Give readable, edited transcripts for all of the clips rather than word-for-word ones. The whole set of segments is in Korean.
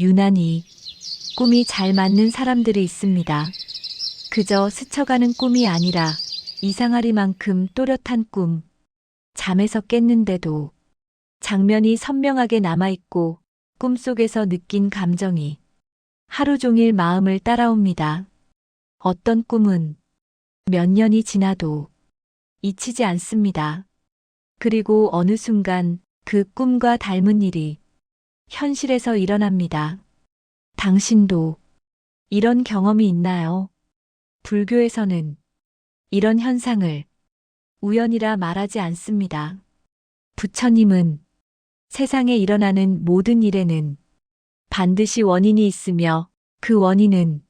유난히 꿈이 잘 맞는 사람들이 있습니다. 그저 스쳐가는 꿈이 아니라 이상하리만큼 또렷한 꿈. 잠에서 깼는데도 장면이 선명하게 남아있고 꿈속에서 느낀 감정이 하루 종일 마음을 따라옵니다. 어떤 꿈은 몇 년이 지나도 잊히지 않습니다. 그리고 어느 순간 그 꿈과 닮은 일이 현실에서 일어납니다. 당신도 이런 경험이 있나요? 불교에서는 이런 현상을 우연이라 말하지 않습니다. 부처님은 세상에 일어나는 모든 일에는 반드시 원인이 있으며 그 원인은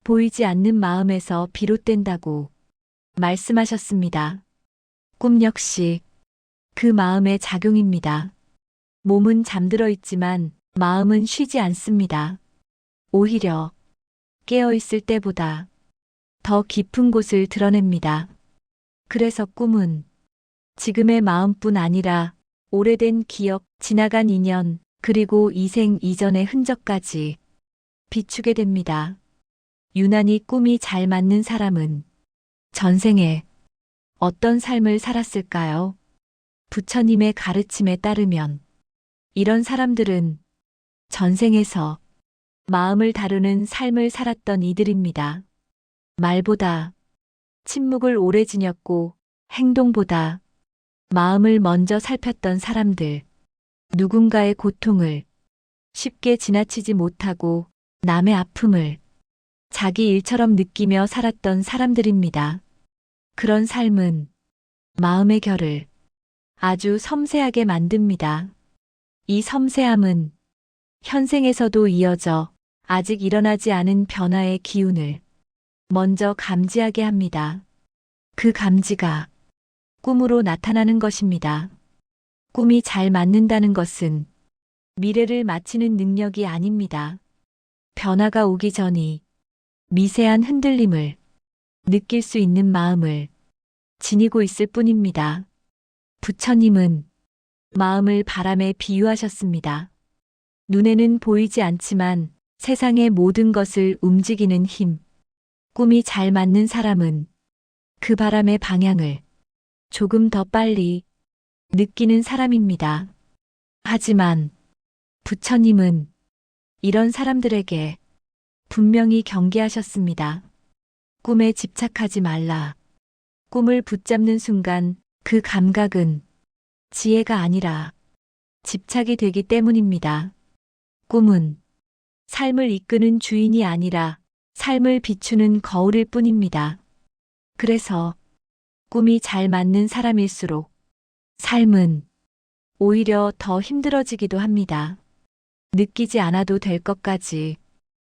보이지 않는 마음에서 비롯된다고 말씀하셨습니다. 꿈 역시 그 마음의 작용입니다. 몸은 잠들어 있지만 마음은 쉬지 않습니다. 오히려 깨어 있을 때보다 더 깊은 곳을 드러냅니다. 그래서 꿈은 지금의 마음뿐 아니라 오래된 기억, 지나간 인연, 그리고 이생 이전의 흔적까지 비추게 됩니다. 유난히 꿈이 잘 맞는 사람은 전생에 어떤 삶을 살았을까요? 부처님의 가르침에 따르면 이런 사람들은 전생에서 마음을 다루는 삶을 살았던 이들입니다. 말보다 침묵을 오래 지녔고 행동보다 마음을 먼저 살폈던 사람들, 누군가의 고통을 쉽게 지나치지 못하고 남의 아픔을 자기 일처럼 느끼며 살았던 사람들입니다. 그런 삶은 마음의 결을 아주 섬세하게 만듭니다. 이 섬세함은 현생에서도 이어져 아직 일어나지 않은 변화의 기운을 먼저 감지하게 합니다. 그 감지가 꿈으로 나타나는 것입니다. 꿈이 잘 맞는다는 것은 미래를 맞히는 능력이 아닙니다. 변화가 오기 전이 미세한 흔들림을 느낄 수 있는 마음을 지니고 있을 뿐입니다. 부처님은 마음을 바람에 비유하셨습니다. 눈에는 보이지 않지만 세상의 모든 것을 움직이는 힘. 꿈이 잘 맞는 사람은 그 바람의 방향을 조금 더 빨리 느끼는 사람입니다. 하지만 부처님은 이런 사람들에게 분명히 경계하셨습니다. 꿈에 집착하지 말라. 꿈을 붙잡는 순간 그 감각은 지혜가 아니라 집착이 되기 때문입니다. 꿈은 삶을 이끄는 주인이 아니라 삶을 비추는 거울일 뿐입니다. 그래서 꿈이 잘 맞는 사람일수록 삶은 오히려 더 힘들어지기도 합니다. 느끼지 않아도 될 것까지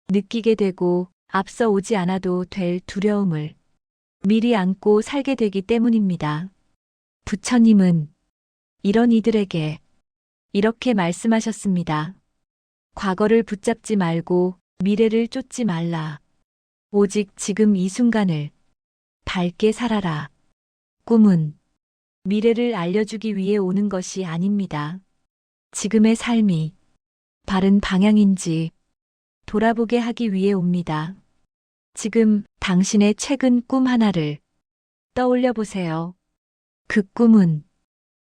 느끼게 되고 앞서 오지 않아도 될 두려움을 미리 안고 살게 되기 때문입니다. 부처님은 이런 이들에게 이렇게 말씀하셨습니다. 과거를 붙잡지 말고 미래를 쫓지 말라. 오직 지금 이 순간을 밝게 살아라. 꿈은 미래를 알려주기 위해 오는 것이 아닙니다. 지금의 삶이 바른 방향인지 돌아보게 하기 위해 옵니다. 지금 당신의 최근 꿈 하나를 떠올려 보세요. 그 꿈은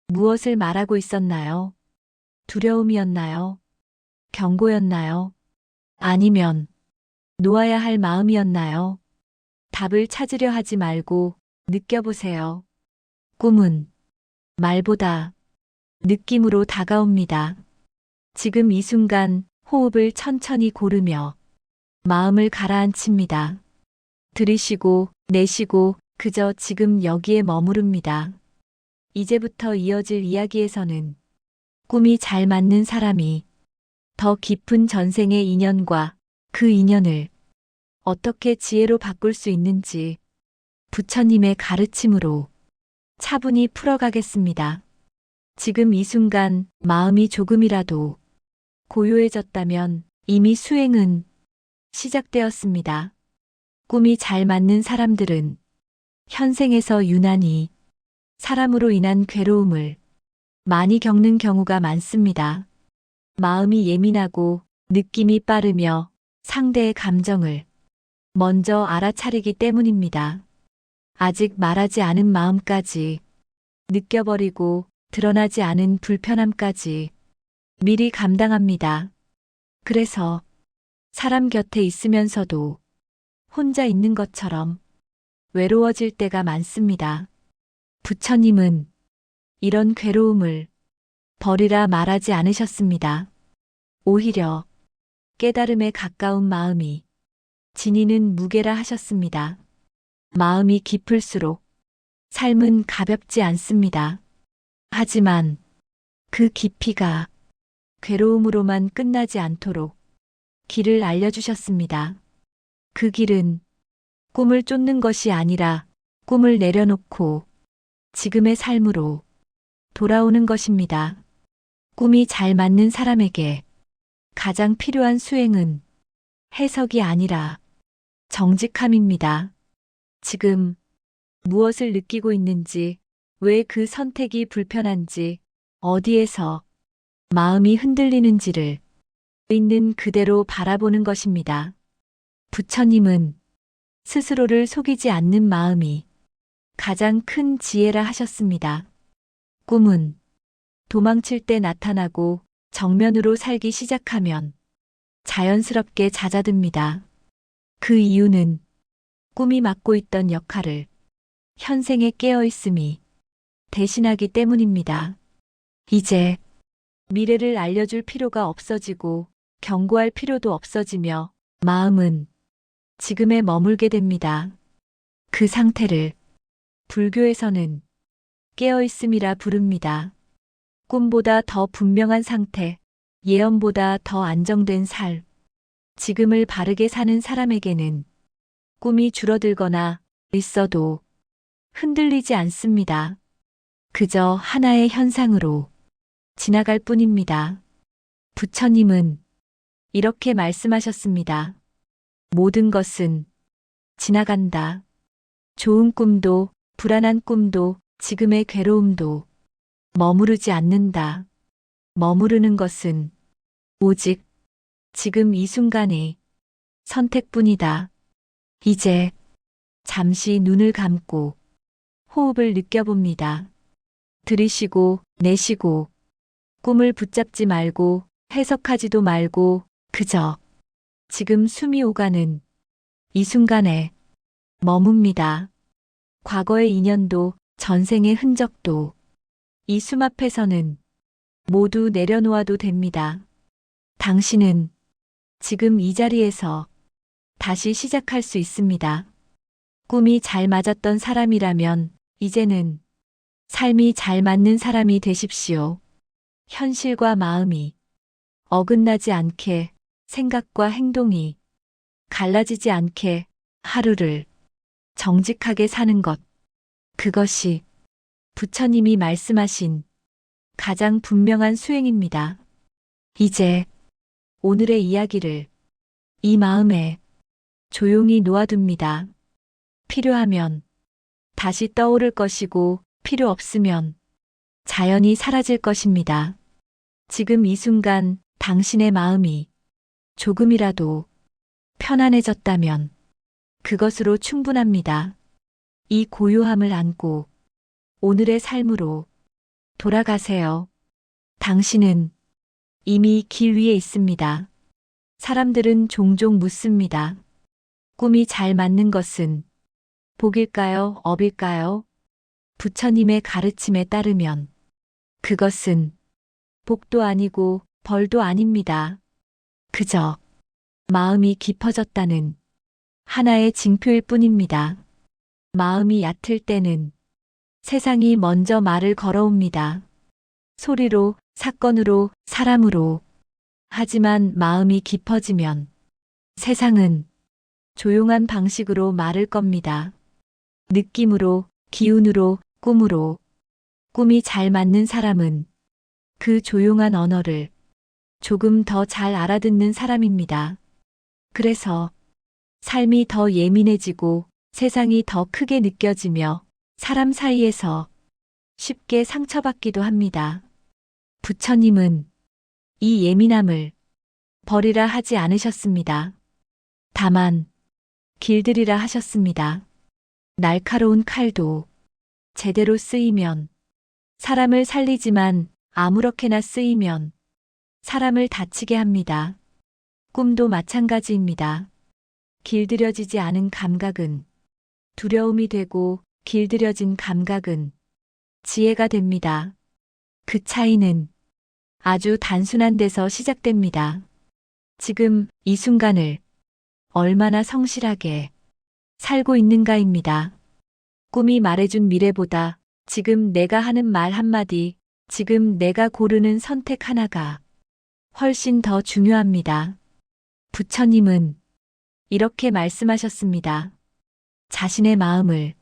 무엇을 말하고 있었나요? 두려움이었나요? 경고였나요? 아니면 놓아야 할 마음이었나요? 답을 찾으려 하지 말고 느껴보세요. 꿈은 말보다 느낌으로 다가옵니다. 지금 이 순간 호흡을 천천히 고르며 마음을 가라앉힙니다. 들이쉬고 내쉬고 그저 지금 여기에 머무릅니다. 이제부터 이어질 이야기에서는 꿈이 잘 맞는 사람이 더 깊은 전생의 인연과 그 인연을 어떻게 지혜로 바꿀 수 있는지 부처님의 가르침으로 차분히 풀어가겠습니다. 지금 이 순간 마음이 조금이라도 고요해졌다면 이미 수행은 시작되었습니다. 꿈이 잘 맞는 사람들은 현생에서 유난히 사람으로 인한 괴로움을 많이 겪는 경우가 많습니다. 마음이 예민하고 느낌이 빠르며 상대의 감정을 먼저 알아차리기 때문입니다. 아직 말하지 않은 마음까지 느껴버리고 드러나지 않은 불편함까지 미리 감당합니다. 그래서 사람 곁에 있으면서도 혼자 있는 것처럼 외로워질 때가 많습니다. 부처님은 이런 괴로움을 버리라 말하지 않으셨습니다. 오히려 깨달음에 가까운 마음이 지니는 무게라 하셨습니다. 마음이 깊을수록 삶은 가볍지 않습니다. 하지만 그 깊이가 괴로움으로만 끝나지 않도록 길을 알려주셨습니다. 그 길은 꿈을 쫓는 것이 아니라 꿈을 내려놓고 지금의 삶으로 돌아오는 것입니다. 꿈이 잘 맞는 사람에게 가장 필요한 수행은 해석이 아니라 정직함입니다. 지금 무엇을 느끼고 있는지, 왜 그 선택이 불편한지, 어디에서 마음이 흔들리는지를 있는 그대로 바라보는 것입니다. 부처님은 스스로를 속이지 않는 마음이 가장 큰 지혜라 하셨습니다. 꿈은 도망칠 때 나타나고 정면으로 살기 시작하면 자연스럽게 잦아듭니다. 그 이유는 꿈이 맡고 있던 역할을 현생에 깨어있음이 대신하기 때문입니다. 이제 미래를 알려줄 필요가 없어지고 경고할 필요도 없어지며 마음은 지금에 머물게 됩니다. 그 상태를 불교에서는 깨어있음이라 부릅니다. 꿈보다 더 분명한 상태, 예언보다 더 안정된 삶. 지금을 바르게 사는 사람에게는 꿈이 줄어들거나 있어도 흔들리지 않습니다. 그저 하나의 현상으로 지나갈 뿐입니다. 부처님은 이렇게 말씀하셨습니다. 모든 것은 지나간다. 좋은 꿈도 불안한 꿈도 지금의 괴로움도 머무르지 않는다. 머무르는 것은 오직 지금 이 순간의 선택뿐이다. 이제 잠시 눈을 감고 호흡을 느껴봅니다. 들이쉬고 내쉬고 꿈을 붙잡지 말고 해석하지도 말고 그저 지금 숨이 오가는 이 순간에 머뭅니다. 과거의 인연도 전생의 흔적도 이 숨 앞에서는 모두 내려놓아도 됩니다. 당신은 지금 이 자리에서 다시 시작할 수 있습니다. 꿈이 잘 맞았던 사람이라면 이제는 삶이 잘 맞는 사람이 되십시오. 현실과 마음이 어긋나지 않게 생각과 행동이 갈라지지 않게 하루를 정직하게 사는 것. 그것이 부처님이 말씀하신 가장 분명한 수행입니다. 이제 오늘의 이야기를 이 마음에 조용히 놓아둡니다. 필요하면 다시 떠오를 것이고 필요 없으면 자연히 사라질 것입니다. 지금 이 순간 당신의 마음이 조금이라도 편안해졌다면 그것으로 충분합니다. 이 고요함을 안고 오늘의 삶으로 돌아가세요. 당신은 이미 길 위에 있습니다. 사람들은 종종 묻습니다. 꿈이 잘 맞는 것은 복일까요, 업일까요? 부처님의 가르침에 따르면 그것은 복도 아니고 벌도 아닙니다. 그저 마음이 깊어졌다는 하나의 징표일 뿐입니다. 마음이 얕을 때는 세상이 먼저 말을 걸어옵니다. 소리로, 사건으로, 사람으로. 하지만 마음이 깊어지면 세상은 조용한 방식으로 말을 겁니다. 느낌으로, 기운으로, 꿈으로. 꿈이 잘 맞는 사람은 그 조용한 언어를 조금 더 잘 알아듣는 사람입니다. 그래서 삶이 더 예민해지고 세상이 더 크게 느껴지며 사람 사이에서 쉽게 상처받기도 합니다. 부처님은 이 예민함을 버리라 하지 않으셨습니다. 다만 길들이라 하셨습니다. 날카로운 칼도 제대로 쓰이면 사람을 살리지만 아무렇게나 쓰이면 사람을 다치게 합니다. 꿈도 마찬가지입니다. 길들여지지 않은 감각은 두려움이 되고 길들여진 감각은 지혜가 됩니다. 그 차이는 아주 단순한 데서 시작됩니다. 지금 이 순간을 얼마나 성실하게 살고 있는가입니다. 꿈이 말해준 미래보다 지금 내가 하는 말 한마디, 지금 내가 고르는 선택 하나가 훨씬 더 중요합니다. 부처님은 이렇게 말씀하셨습니다. 자신의 마음을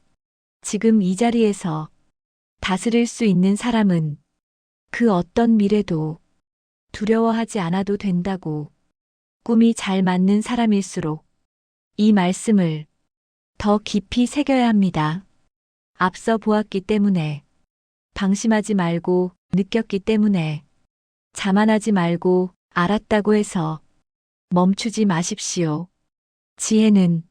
지금 이 자리에서 다스릴 수 있는 사람은 그 어떤 미래도 두려워하지 않아도 된다고. 꿈이 잘 맞는 사람일수록 이 말씀을 더 깊이 새겨야 합니다. 앞서 보았기 때문에, 방심하지 말고 느꼈기 때문에, 자만하지 말고 알았다고 해서 멈추지 마십시오. 지혜는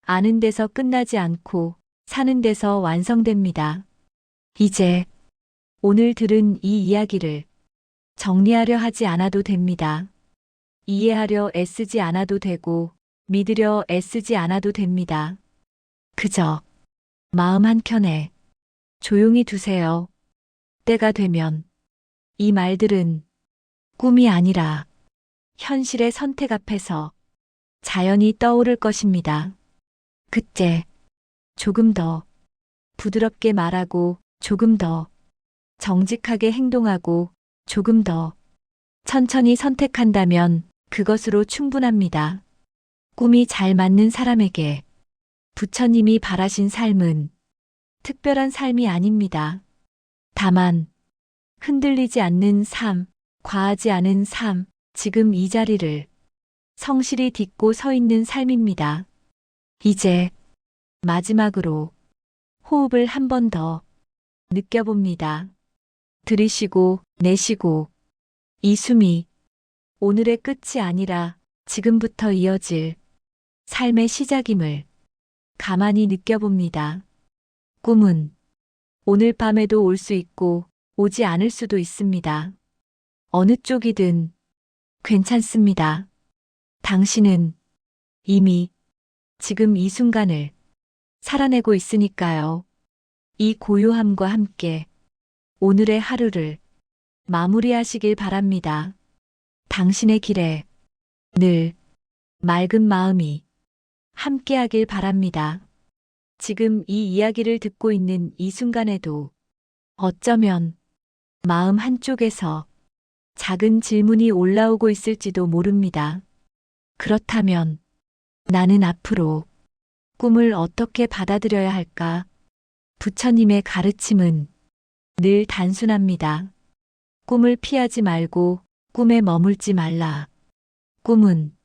아는 데서 끝나지 않고 사는 데서 완성됩니다. 이제 오늘 들은 이 이야기를 정리하려 하지 않아도 됩니다. 이해하려 애쓰지 않아도 되고 믿으려 애쓰지 않아도 됩니다. 그저 마음 한켠에 조용히 두세요. 때가 되면 이 말들은 꿈이 아니라 현실의 선택 앞에서 자연히 떠오를 것입니다. 그때 조금 더 부드럽게 말하고 조금 더 정직하게 행동하고 조금 더 천천히 선택한다면 그것으로 충분합니다. 꿈이 잘 맞는 사람에게 부처님이 바라신 삶은 특별한 삶이 아닙니다. 다만 흔들리지 않는 삶, 과하지 않은 삶, 지금 이 자리를 성실히 딛고 서 있는 삶입니다. 이제 마지막으로 호흡을 한 번 더 느껴봅니다. 들이쉬고 내쉬고 이 숨이 오늘의 끝이 아니라 지금부터 이어질 삶의 시작임을 가만히 느껴봅니다. 꿈은 오늘 밤에도 올 수 있고 오지 않을 수도 있습니다. 어느 쪽이든 괜찮습니다. 당신은 이미 지금 이 순간을 살아내고 있으니까요. 이 고요함과 함께 오늘의 하루를 마무리하시길 바랍니다. 당신의 길에 늘 맑은 마음이 함께하길 바랍니다. 지금 이 이야기를 듣고 있는 이 순간에도 어쩌면 마음 한쪽에서 작은 질문이 올라오고 있을지도 모릅니다. 그렇다면 나는 앞으로 꿈을 어떻게 받아들여야 할까? 부처님의 가르침은 늘 단순합니다. 꿈을 피하지 말고 꿈에 머물지 말라. 꿈은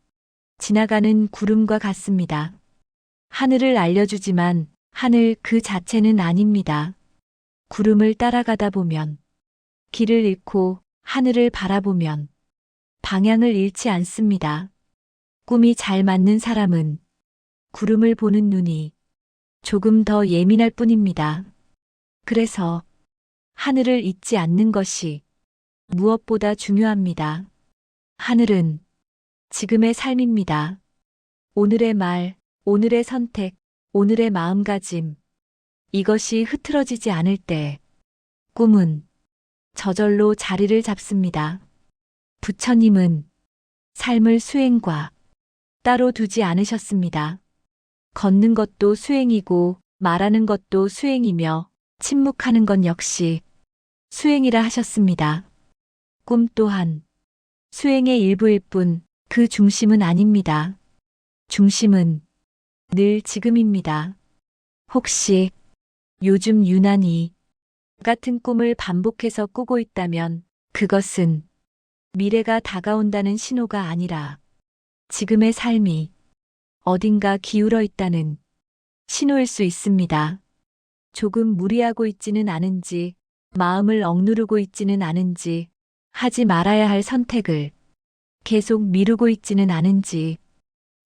지나가는 구름과 같습니다. 하늘을 알려주지만 하늘 그 자체는 아닙니다. 구름을 따라가다 보면, 길을 잃고 하늘을 바라보면 방향을 잃지 않습니다. 꿈이 잘 맞는 사람은 구름을 보는 눈이 조금 더 예민할 뿐입니다. 그래서 하늘을 잊지 않는 것이 무엇보다 중요합니다. 하늘은 지금의 삶입니다. 오늘의 말, 오늘의 선택, 오늘의 마음가짐, 이것이 흐트러지지 않을 때 꿈은 저절로 자리를 잡습니다. 부처님은 삶을 수행과 따로 두지 않으셨습니다. 걷는 것도 수행이고 말하는 것도 수행이며 침묵하는 건 역시 수행이라 하셨습니다. 꿈 또한 수행의 일부일 뿐 그 중심은 아닙니다. 중심은 늘 지금입니다. 혹시 요즘 유난히 같은 꿈을 반복해서 꾸고 있다면 그것은 미래가 다가온다는 신호가 아니라 지금의 삶이 어딘가 기울어 있다는 신호일 수 있습니다. 조금 무리하고 있지는 않은지, 마음을 억누르고 있지는 않은지, 하지 말아야 할 선택을 계속 미루고 있지는 않은지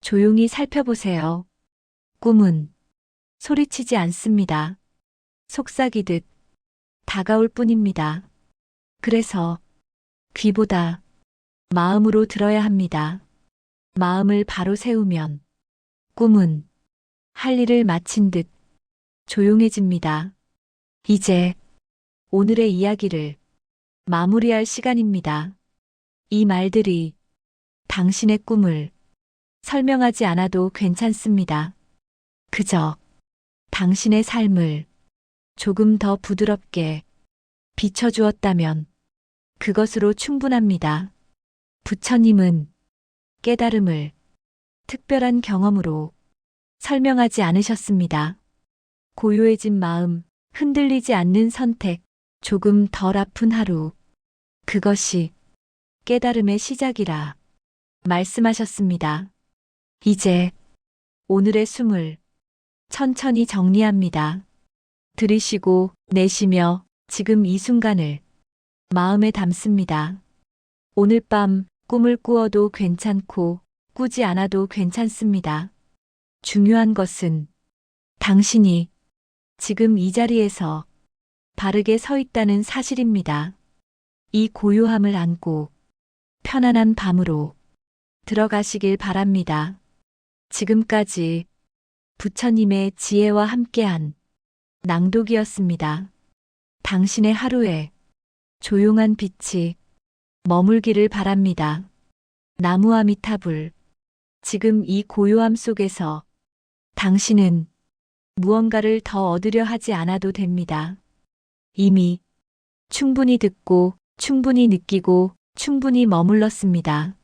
조용히 살펴보세요. 꿈은 소리치지 않습니다. 속삭이듯 다가올 뿐입니다. 그래서 귀보다 마음으로 들어야 합니다. 마음을 바로 세우면 꿈은 할 일을 마친 듯 조용해집니다. 이제 오늘의 이야기를 마무리할 시간입니다. 이 말들이 당신의 꿈을 설명하지 않아도 괜찮습니다. 그저 당신의 삶을 조금 더 부드럽게 비춰주었다면 그것으로 충분합니다. 부처님은 깨달음을 특별한 경험으로 설명하지 않으셨습니다. 고요해진 마음, 흔들리지 않는 선택, 조금 덜 아픈 하루. 그것이 깨달음의 시작이라 말씀하셨습니다. 이제 오늘의 숨을 천천히 정리합니다. 들이쉬고 내쉬며 지금 이 순간을 마음에 담습니다. 오늘 밤 꿈을 꾸어도 괜찮고 꾸지 않아도 괜찮습니다. 중요한 것은 당신이 지금 이 자리에서 바르게 서 있다는 사실입니다. 이 고요함을 안고 편안한 밤으로 들어가시길 바랍니다. 지금까지 부처님의 지혜와 함께한 낭독이었습니다. 당신의 하루에 조용한 빛이 머물기를 바랍니다. 나무아미타불. 지금 이 고요함 속에서 당신은 무언가를 더 얻으려 하지 않아도 됩니다. 이미 충분히 듣고, 충분히 느끼고, 충분히 머물렀습니다.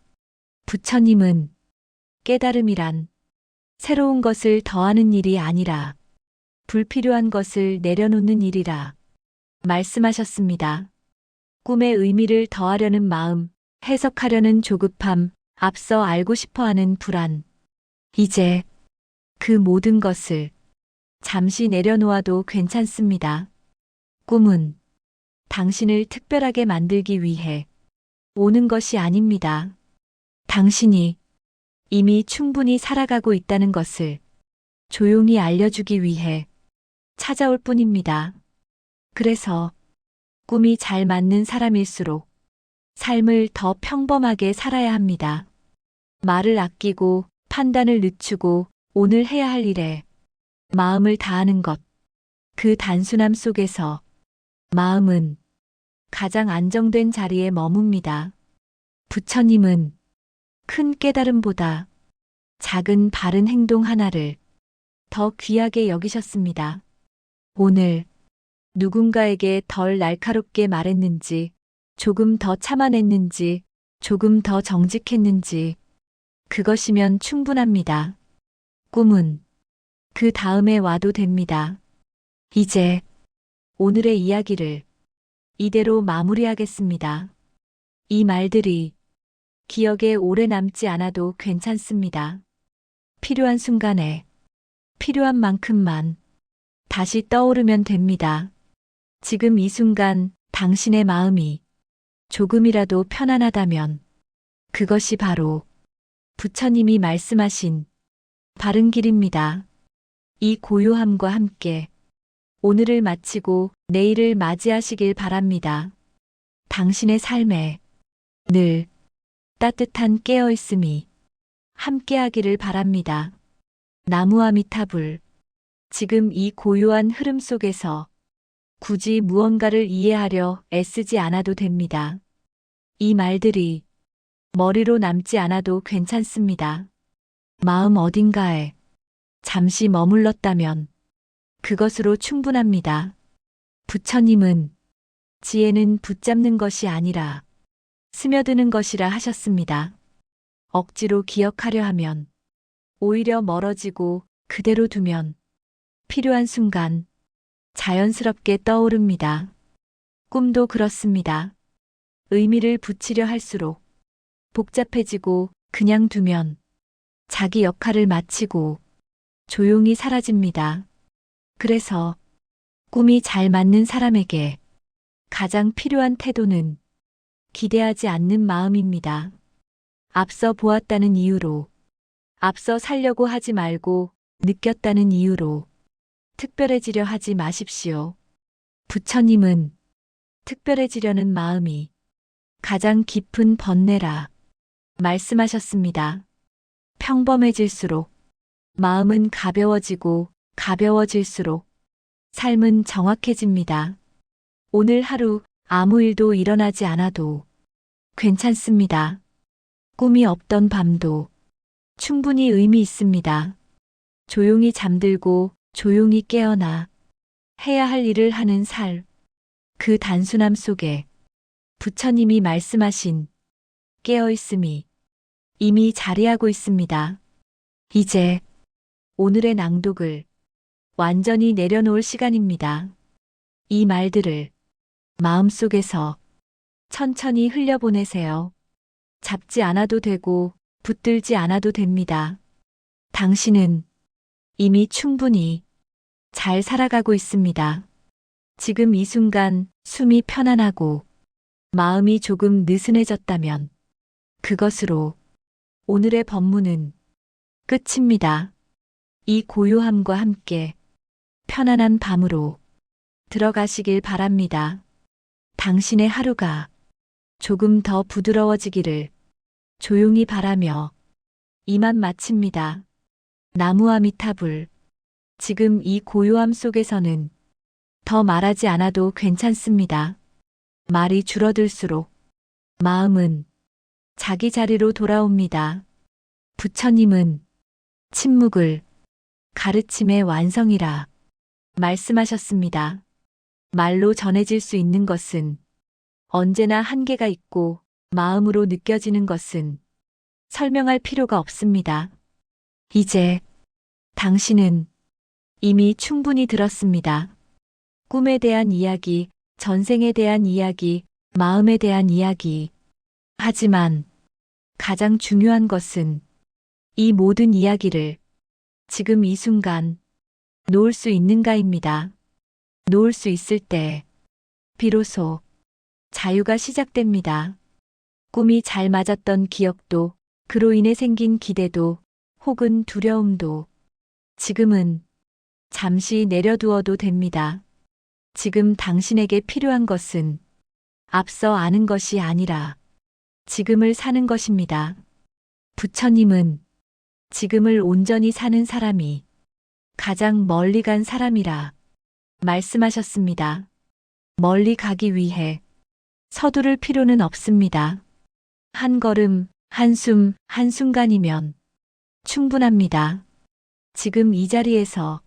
부처님은 깨달음이란 새로운 것을 더하는 일이 아니라 불필요한 것을 내려놓는 일이라 말씀하셨습니다. 꿈의 의미를 더하려는 마음, 해석하려는 조급함, 앞서 알고 싶어 하는 불안. 이제 그 모든 것을 잠시 내려놓아도 괜찮습니다. 꿈은 당신을 특별하게 만들기 위해 오는 것이 아닙니다. 당신이 이미 충분히 살아가고 있다는 것을 조용히 알려주기 위해 찾아올 뿐입니다. 그래서 꿈이 잘 맞는 사람일수록 삶을 더 평범하게 살아야 합니다. 말을 아끼고 판단을 늦추고 오늘 해야 할 일에 마음을 다하는 것. 그 단순함 속에서 마음은 가장 안정된 자리에 머뭅니다. 부처님은 큰 깨달음보다 작은 바른 행동 하나를 더 귀하게 여기셨습니다. 오늘 누군가에게 덜 날카롭게 말했는지, 조금 더 참아냈는지, 조금 더 정직했는지, 그것이면 충분합니다. 꿈은 그 다음에 와도 됩니다. 이제 오늘의 이야기를 이대로 마무리하겠습니다. 이 말들이 기억에 오래 남지 않아도 괜찮습니다. 필요한 순간에 필요한 만큼만 다시 떠오르면 됩니다. 지금 이 순간 당신의 마음이 조금이라도 편안하다면 그것이 바로 부처님이 말씀하신 바른 길입니다. 이 고요함과 함께 오늘을 마치고 내일을 맞이하시길 바랍니다. 당신의 삶에 늘 따뜻한 깨어있음이 함께하기를 바랍니다. 나무아미타불. 지금 이 고요한 흐름 속에서 굳이 무언가를 이해하려 애쓰지 않아도 됩니다. 이 말들이 머리로 남지 않아도 괜찮습니다. 마음 어딘가에 잠시 머물렀다면 그것으로 충분합니다. 부처님은 지혜는 붙잡는 것이 아니라 스며드는 것이라 하셨습니다. 억지로 기억하려 하면 오히려 멀어지고 그대로 두면 필요한 순간 자연스럽게 떠오릅니다. 꿈도 그렇습니다. 의미를 붙이려 할수록 복잡해지고 그냥 두면 자기 역할을 마치고 조용히 사라집니다. 그래서 꿈이 잘 맞는 사람에게 가장 필요한 태도는 기대하지 않는 마음입니다. 앞서 보았다는 이유로, 앞서 살려고 하지 말고 느꼈다는 이유로 특별해지려 하지 마십시오. 부처님은 특별해지려는 마음이 가장 깊은 번뇌라 말씀하셨습니다. 평범해질수록 마음은 가벼워지고 가벼워질수록 삶은 정확해집니다. 오늘 하루 아무 일도 일어나지 않아도 괜찮습니다. 꿈이 없던 밤도 충분히 의미 있습니다. 조용히 잠들고 조용히 깨어나 해야 할 일을 하는 삶, 그 단순함 속에 부처님이 말씀하신 깨어있음이 이미 자리하고 있습니다. 이제 오늘의 낭독을 완전히 내려놓을 시간입니다. 이 말들을 마음속에서 천천히 흘려보내세요. 잡지 않아도 되고 붙들지 않아도 됩니다. 당신은 이미 충분히 잘 살아가고 있습니다. 지금 이 순간 숨이 편안하고 마음이 조금 느슨해졌다면 그것으로 오늘의 법문은 끝입니다. 이 고요함과 함께 편안한 밤으로 들어가시길 바랍니다. 당신의 하루가 조금 더 부드러워지기를 조용히 바라며 이만 마칩니다. 나무아미타불. 지금 이 고요함 속에서는 더 말하지 않아도 괜찮습니다. 말이 줄어들수록 마음은 자기 자리로 돌아옵니다. 부처님은 침묵을 가르침의 완성이라 말씀하셨습니다. 말로 전해질 수 있는 것은 언제나 한계가 있고 마음으로 느껴지는 것은 설명할 필요가 없습니다. 이제 당신은 이미 충분히 들었습니다. 꿈에 대한 이야기, 전생에 대한 이야기, 마음에 대한 이야기. 하지만 가장 중요한 것은 이 모든 이야기를 지금 이 순간 놓을 수 있는가입니다. 놓을 수 있을 때 비로소 자유가 시작됩니다. 꿈이 잘 맞았던 기억도, 그로 인해 생긴 기대도, 혹은 두려움도 지금은 잠시 내려두어도 됩니다. 지금 당신에게 필요한 것은 앞서 아는 것이 아니라 지금을 사는 것입니다. 부처님은 지금을 온전히 사는 사람이 가장 멀리 간 사람이라 말씀하셨습니다. 멀리 가기 위해 서두를 필요는 없습니다. 한 걸음, 한숨, 한순간이면 충분합니다. 지금 이 자리에서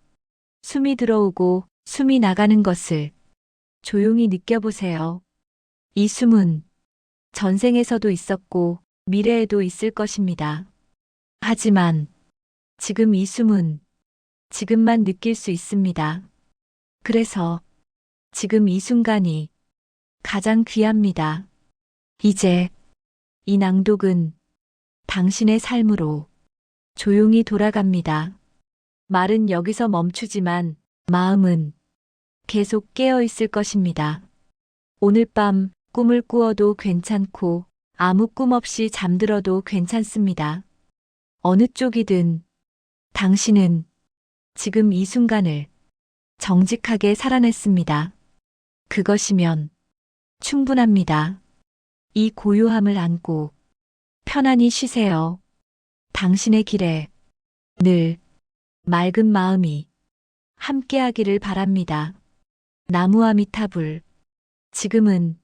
숨이 들어오고 숨이 나가는 것을 조용히 느껴보세요. 이 숨은 전생에서도 있었고 미래에도 있을 것입니다. 하지만 지금 이 숨은 지금만 느낄 수 있습니다. 그래서 지금 이 순간이 가장 귀합니다. 이제 이 낭독은 당신의 삶으로 조용히 돌아갑니다. 말은 여기서 멈추지만 마음은 계속 깨어 있을 것입니다. 오늘 밤 꿈을 꾸어도 괜찮고 아무 꿈 없이 잠들어도 괜찮습니다. 어느 쪽이든 당신은 지금 이 순간을 정직하게 살아냈습니다. 그것이면 충분합니다. 이 고요함을 안고 편안히 쉬세요. 당신의 길에 늘 맑은 마음이 함께하기를 바랍니다. 나무아미타불. 지금은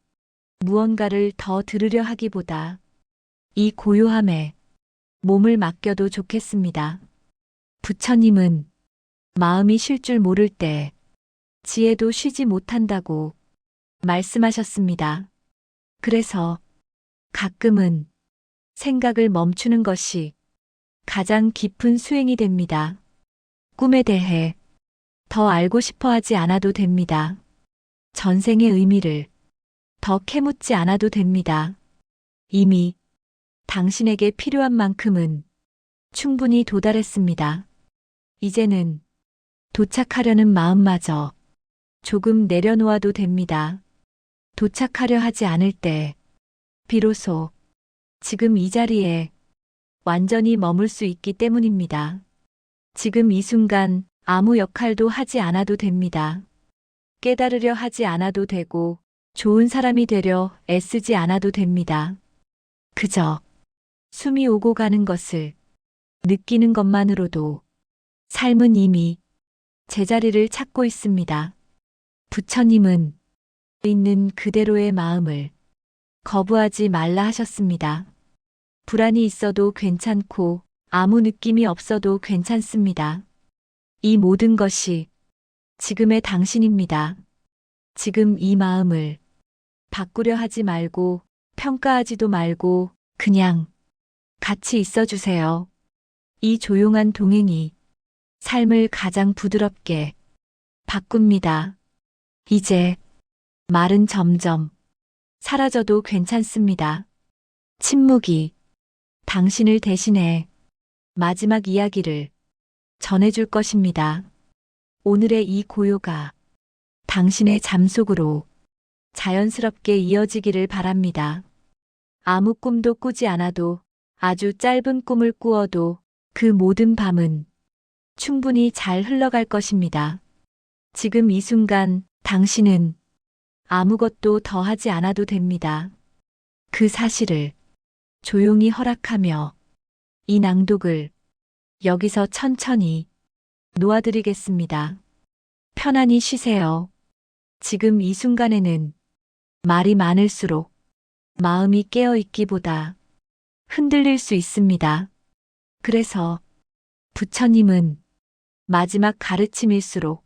무언가를 더 들으려 하기보다 이 고요함에 몸을 맡겨도 좋겠습니다. 부처님은 마음이 쉴 줄 모를 때 지혜도 쉬지 못한다고 말씀하셨습니다. 그래서 가끔은 생각을 멈추는 것이 가장 깊은 수행이 됩니다. 꿈에 대해 더 알고 싶어 하지 않아도 됩니다. 전생의 의미를 더 캐묻지 않아도 됩니다. 이미 당신에게 필요한 만큼은 충분히 도달했습니다. 이제는 도착하려는 마음마저 조금 내려놓아도 됩니다. 도착하려 하지 않을 때 비로소 지금 이 자리에 완전히 머물 수 있기 때문입니다. 지금 이 순간 아무 역할도 하지 않아도 됩니다. 깨달으려 하지 않아도 되고 좋은 사람이 되려 애쓰지 않아도 됩니다. 그저 숨이 오고 가는 것을 느끼는 것만으로도 삶은 이미 제자리를 찾고 있습니다. 부처님은 있는 그대로의 마음을 거부하지 말라 하셨습니다. 불안이 있어도 괜찮고 아무 느낌이 없어도 괜찮습니다. 이 모든 것이 지금의 당신입니다. 지금 이 마음을 바꾸려 하지 말고 평가하지도 말고 그냥 같이 있어 주세요. 이 조용한 동행이 삶을 가장 부드럽게 바꿉니다. 이제 말은 점점 사라져도 괜찮습니다. 침묵이 당신을 대신해 마지막 이야기를 전해줄 것입니다. 오늘의 이 고요가 당신의 잠 속으로 자연스럽게 이어지기를 바랍니다. 아무 꿈도 꾸지 않아도 아주 짧은 꿈을 꾸어도 그 모든 밤은 충분히 잘 흘러갈 것입니다. 지금 이 순간 당신은 아무것도 더 하지 않아도 됩니다. 그 사실을 조용히 허락하며 이 낭독을 여기서 천천히 놓아드리겠습니다. 편안히 쉬세요. 지금 이 순간에는 말이 많을수록 마음이 깨어있기보다 흔들릴 수 있습니다. 그래서 부처님은 마지막 가르침일수록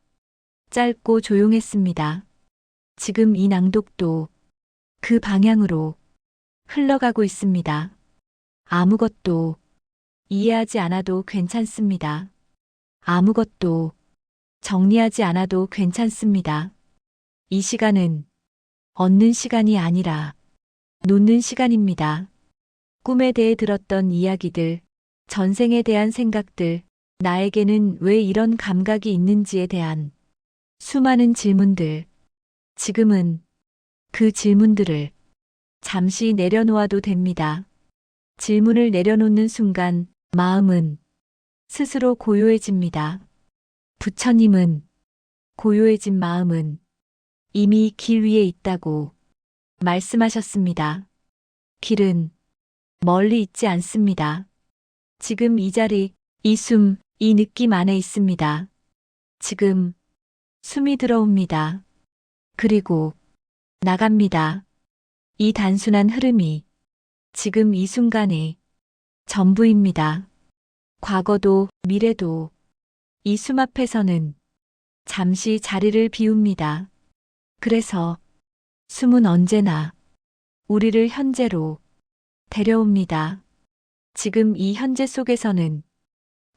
짧고 조용했습니다. 지금 이 낭독도 그 방향으로 흘러가고 있습니다. 아무것도 이해하지 않아도 괜찮습니다. 아무것도 정리하지 않아도 괜찮습니다. 이 시간은 얻는 시간이 아니라 놓는 시간입니다. 꿈에 대해 들었던 이야기들, 전생에 대한 생각들, 나에게는 왜 이런 감각이 있는지에 대한 수많은 질문들. 지금은 그 질문들을 잠시 내려놓아도 됩니다. 질문을 내려놓는 순간 마음은 스스로 고요해집니다. 부처님은 고요해진 마음은 이미 길 위에 있다고 말씀하셨습니다. 길은 멀리 있지 않습니다. 지금 이 자리, 이 숨, 이 느낌 안에 있습니다. 지금 숨이 들어옵니다. 그리고 나갑니다. 이 단순한 흐름이 지금 이 순간의 전부입니다. 과거도 미래도 이 숨 앞에서는 잠시 자리를 비웁니다. 그래서 숨은 언제나 우리를 현재로 데려옵니다. 지금 이 현재 속에서는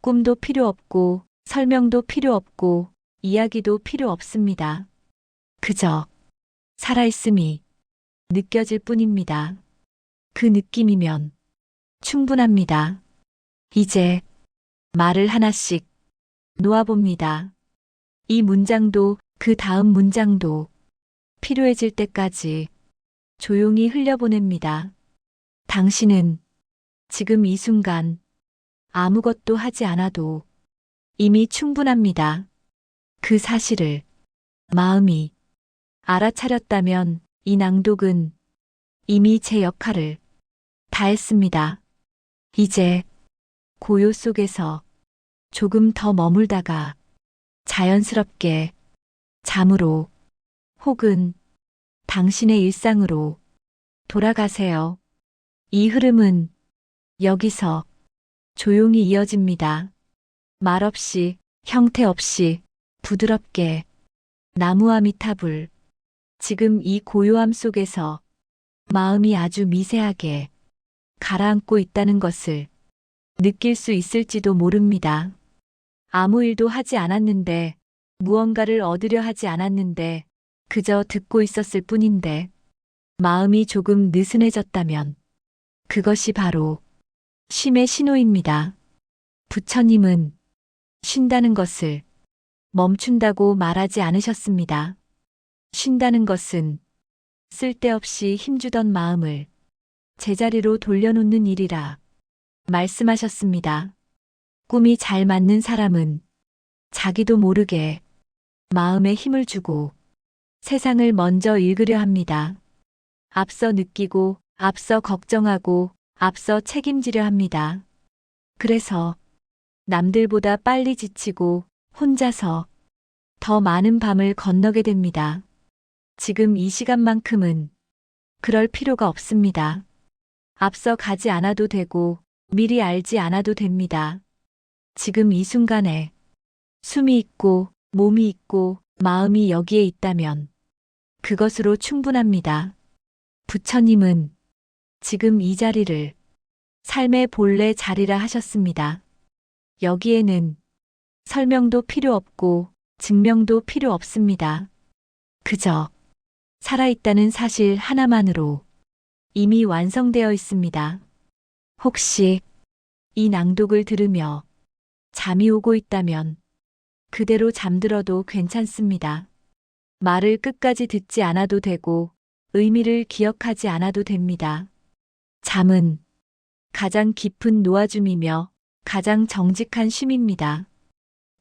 꿈도 필요 없고 설명도 필요 없고 이야기도 필요 없습니다. 그저 살아있음이 느껴질 뿐입니다. 그 느낌이면 충분합니다. 이제 말을 하나씩 놓아봅니다. 이 문장도 그 다음 문장도 필요해질 때까지 조용히 흘려보냅니다. 당신은 지금 이 순간 아무것도 하지 않아도 이미 충분합니다. 그 사실을 마음이 알아차렸다면 이 낭독은 이미 제 역할을 다했습니다. 이제 고요 속에서 조금 더 머물다가 자연스럽게 잠으로 혹은 당신의 일상으로 돌아가세요. 이 흐름은 여기서 조용히 이어집니다. 말없이, 형태 없이 부드럽게 나무아미타불. 지금 이 고요함 속에서 마음이 아주 미세하게 가라앉고 있다는 것을 느낄 수 있을지도 모릅니다. 아무 일도 하지 않았는데, 무언가를 얻으려 하지 않았는데, 그저 듣고 있었을 뿐인데, 마음이 조금 느슨해졌다면, 그것이 바로 쉼의 신호입니다. 부처님은 쉰다는 것을 멈춘다고 말하지 않으셨습니다. 쉰다는 것은 쓸데없이 힘주던 마음을 제자리로 돌려놓는 일이라 말씀하셨습니다. 꿈이 잘 맞는 사람은 자기도 모르게 마음에 힘을 주고 세상을 먼저 읽으려 합니다. 앞서 느끼고, 앞서 걱정하고, 앞서 책임지려 합니다. 그래서 남들보다 빨리 지치고 혼자서 더 많은 밤을 건너게 됩니다. 지금 이 시간만큼은 그럴 필요가 없습니다. 앞서 가지 않아도 되고 미리 알지 않아도 됩니다. 지금 이 순간에 숨이 있고 몸이 있고 마음이 여기에 있다면 그것으로 충분합니다. 부처님은 지금 이 자리를 삶의 본래 자리라 하셨습니다. 여기에는 설명도 필요 없고 증명도 필요 없습니다. 그저 살아있다는 사실 하나만으로 이미 완성되어 있습니다. 혹시 이 낭독을 들으며 잠이 오고 있다면 그대로 잠들어도 괜찮습니다. 말을 끝까지 듣지 않아도 되고 의미를 기억하지 않아도 됩니다. 잠은 가장 깊은 놓아줌이며 가장 정직한 쉼입니다.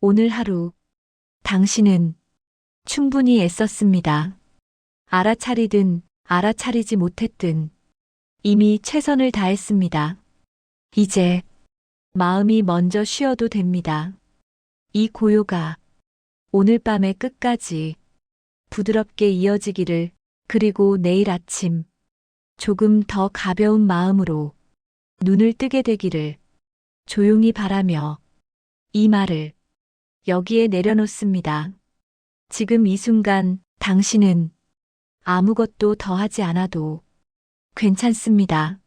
오늘 하루 당신은 충분히 애썼습니다. 알아차리든 알아차리지 못했든 이미 최선을 다했습니다. 이제 마음이 먼저 쉬어도 됩니다. 이 고요가 오늘 밤의 끝까지 부드럽게 이어지기를, 그리고 내일 아침 조금 더 가벼운 마음으로 눈을 뜨게 되기를 조용히 바라며 이 말을 여기에 내려놓습니다. 지금 이 순간 당신은 아무것도 더 하지 않아도 괜찮습니다.